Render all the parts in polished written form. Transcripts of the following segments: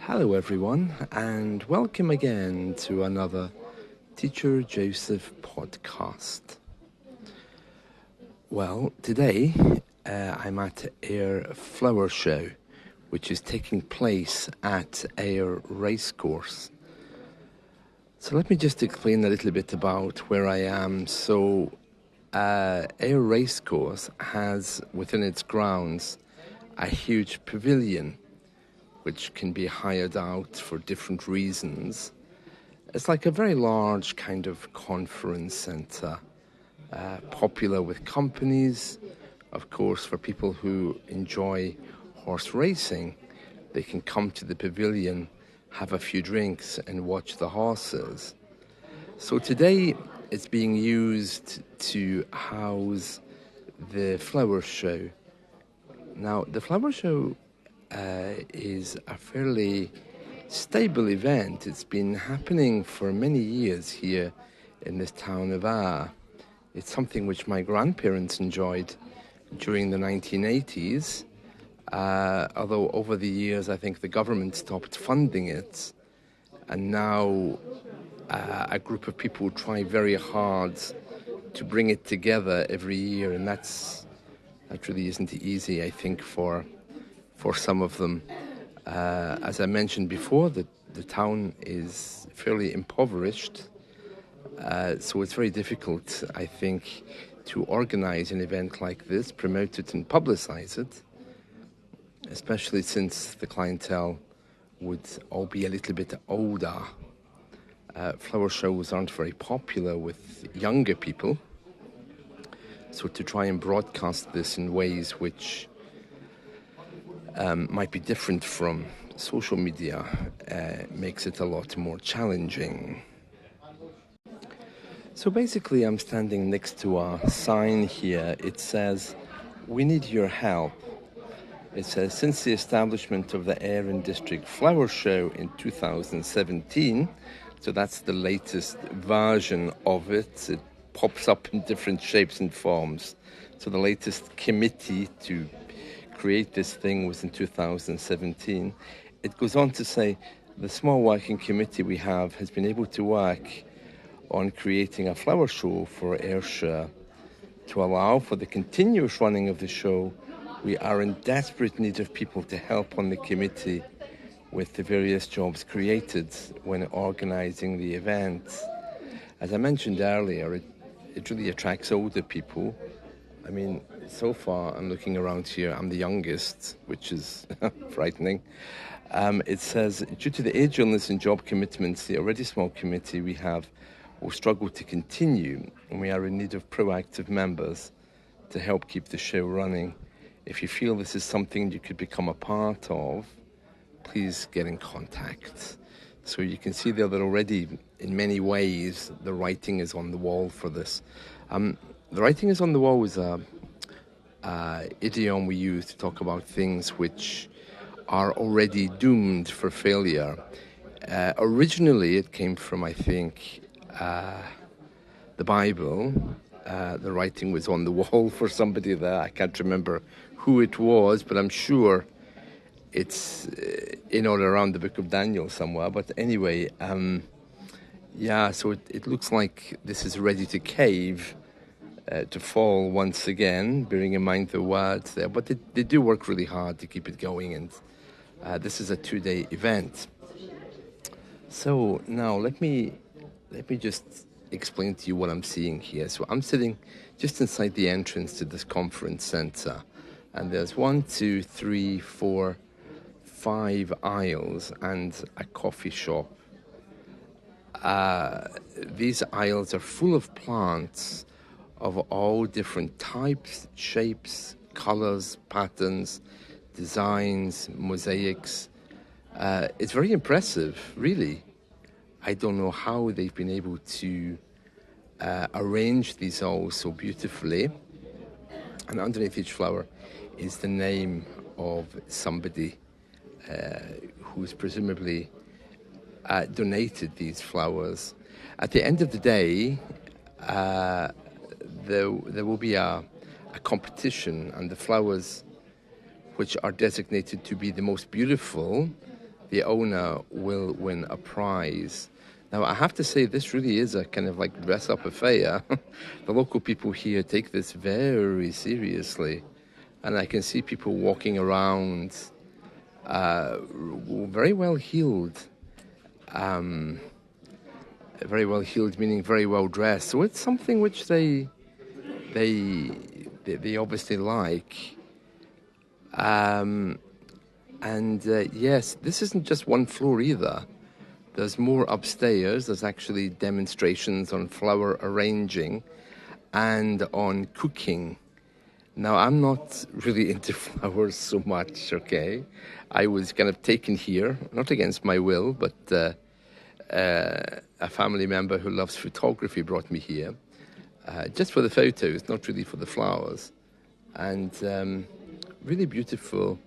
Hello, everyone, and welcome again to another Teacher Joseph podcast. Well, today I'm at Ayr Flower Show, which is taking place at Ayr Racecourse. So let me just explain a little bit about where I am. So Ayr Racecourse has within its grounds a huge pavilion which can be hired out for different reasons. It's like a very large kind of conference centre, popular with companies. Of course, for people who enjoy horse racing, they can come to the pavilion, have a few drinks and watch the horses. So today it's being used to house the flower show. Now, the flower show is a fairly stable event. It's been happening for many years here in this town of Ayr. It's something which my grandparents enjoyed during the 1980s, although over the years I think the government stopped funding it, and now a group of people try very hard to bring it together every year, and that really isn't easy, I think, for some of them. As I mentioned before, the town is fairly impoverished, so it's very difficult, I think, to organize an event like this, promote it and publicize it, especially since the clientele would all be a little bit older. Flower shows aren't very popular with younger people, so to try and broadcast this in ways which might be different from social media makes it a lot more challenging. So basically I'm standing next to a sign here. It says, "We need your help." It says, "Since the establishment of the Ayr District Flower Show in 2017, so that's the latest version of it. It pops up in different shapes and forms. So the latest committee to create this thing was in 2017. It goes on to say, "The small working committee we have has been able to work on creating a flower show for Ayrshire. To allow for the continuous running of the show, we are in desperate need of people to help on the committee with the various jobs created when organising the event." As I mentioned earlier, it really attracts older people. I mean, so far, I'm looking around here, I'm the youngest, which is frightening. It says, "Due to the age, illness and job commitments, the already small committee we have will struggle to continue, and we are in need of proactive members to help keep the show running. If you feel this is something you could become a part of, please get in contact." So you can see there that already, in many ways, the writing is on the wall for this. The writing is on the wall is a idiom we use to talk about things which are already doomed for failure. Originally, it came from, I think, the Bible. The writing was on the wall for somebody there. I can't remember who it was, but I'm sure it's in or around the book of Daniel somewhere. But anyway, so it looks like this is ready to cave, to fall once again, bearing in mind the words there. But they do work really hard to keep it going, and this is a 2-day event. So now let me just explain to you what I'm seeing here. So I'm sitting just inside the entrance to this conference centre, and there's 1, 2, 3, 4, 5 aisles and a coffee shop. These aisles are full of plants of all different types, shapes, colours, patterns, designs, mosaics. It's very impressive, really. I don't know how they've been able to arrange these all so beautifully. And underneath each flower is the name of somebody who's presumably donated these flowers. At the end of the day, there will be a competition, and the flowers which are designated to be the most beautiful the owner will win a prize. Now, I have to say, this really is a kind of like dress-up affair. The local people here take this very seriously, and I can see people walking around very well heeled. Very well heeled, meaning very well dressed. So it's something which they obviously like. And yes, this isn't just one floor either. There's more upstairs. There's actually demonstrations on flower arranging and on cooking. Now, I'm not really into flowers so much, okay? I was kind of taken here, not against my will, but a family member who loves photography brought me here, just for the photos, not really for the flowers. And really beautiful.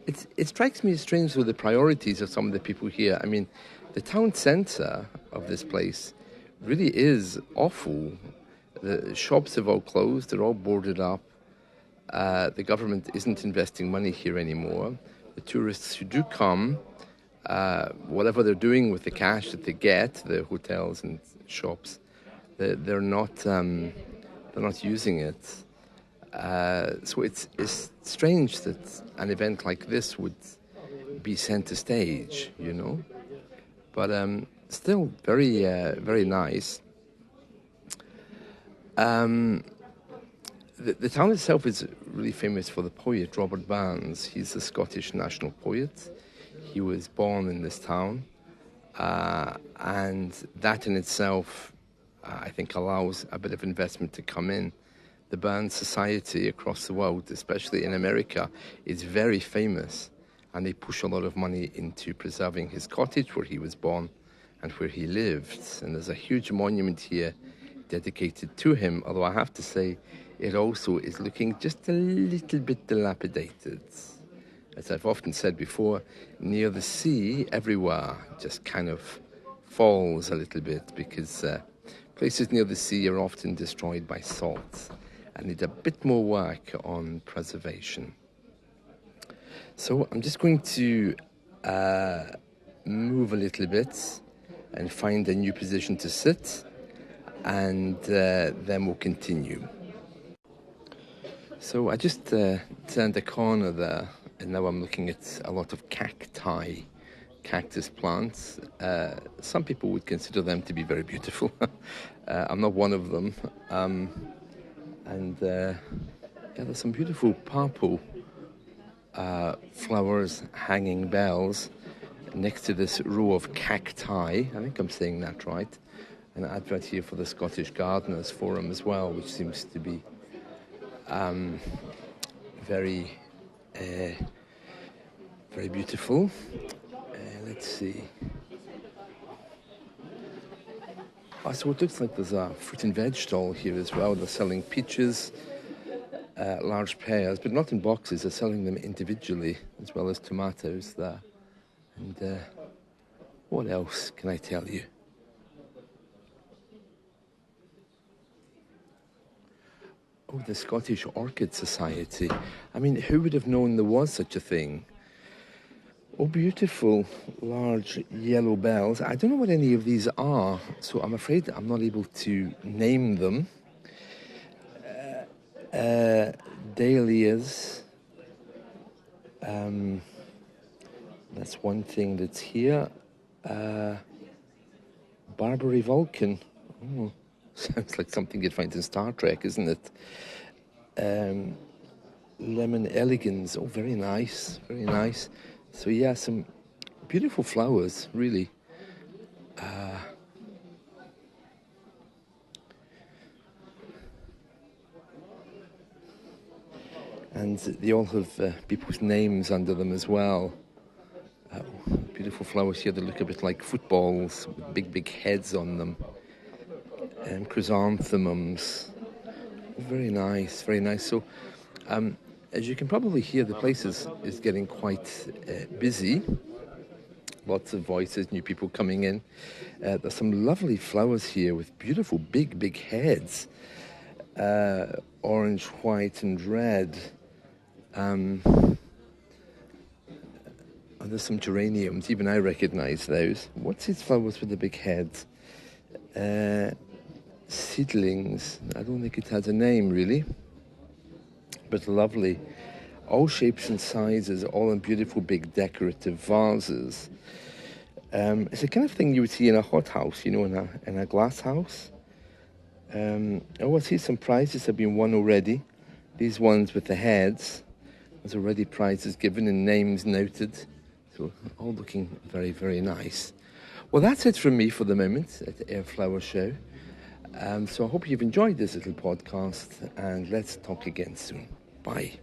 It strikes me as strange with the priorities of some of the people here. I mean, the town centre of this place really is awful. The shops have all closed, they're all boarded up. The government isn't investing money here anymore. The tourists who do come, whatever they're doing with the cash that they get, the hotels and shops, they're not using it. So it's strange that an event like this would be centre stage, you know. But still very nice. The town itself is really famous for the poet Robert Burns. He's a Scottish national poet. He was born in this town, and that in itself, I think, allows a bit of investment to come in. The Burns Society across the world, especially in America, is very famous, and they push a lot of money into preserving his cottage where he was born and where he lived. And there's a huge monument here dedicated to him, although I have to say it also is looking just a little bit dilapidated. As I've often said before, near the sea, everywhere just kind of falls a little bit because places near the sea are often destroyed by salt and need a bit more work on preservation. So I'm just going to move a little bit and find a new position to sit, and then we'll continue. So I just turned a corner there, and now I'm looking at a lot of cacti, cactus plants. Some people would consider them to be very beautiful. I'm not one of them. And yeah, there's some beautiful purple flowers, hanging bells, next to this row of cacti. I think I'm saying that right. An advert here for the Scottish Gardeners Forum as well, which seems to be very beautiful. Let's see. Oh, so it looks like there's a fruit and veg stall here as well. They're selling peaches, large pears, but not in boxes. They're selling them individually, as well as tomatoes there. And what else can I tell you? Oh, the Scottish Orchid Society. I mean, who would have known there was such a thing? Oh, beautiful, large yellow bells. I don't know what any of these are, so I'm afraid I'm not able to name them. Dahlias. That's one thing that's here. Barbary Vulcan. Oh, sounds like something you'd find in Star Trek, isn't it? Lemon elegans. Oh, very nice, very nice. So yeah, some beautiful flowers, really. And they all have people's names under them as well. Beautiful flowers here that look a bit like footballs with big heads on them. And chrysanthemums. Very nice, very nice. So, as you can probably hear, the place is getting quite busy. Lots of voices, new people coming in. There's some lovely flowers here with beautiful big heads. Orange, white and red. Oh, there's some geraniums. Even I recognise those. What's these flowers with the big heads? Seedlings. I don't think it has a name, really. But lovely. All shapes and sizes, all in beautiful big decorative vases. It's the kind of thing you would see in a hothouse, in a glass house. I see some prizes have been won already. These ones with the heads, there's already prizes given and names noted. So all looking very, very nice. Well, that's it from me for the moment at the Ayr Flower Show. So I hope you've enjoyed this little podcast, and let's talk again soon. Bye.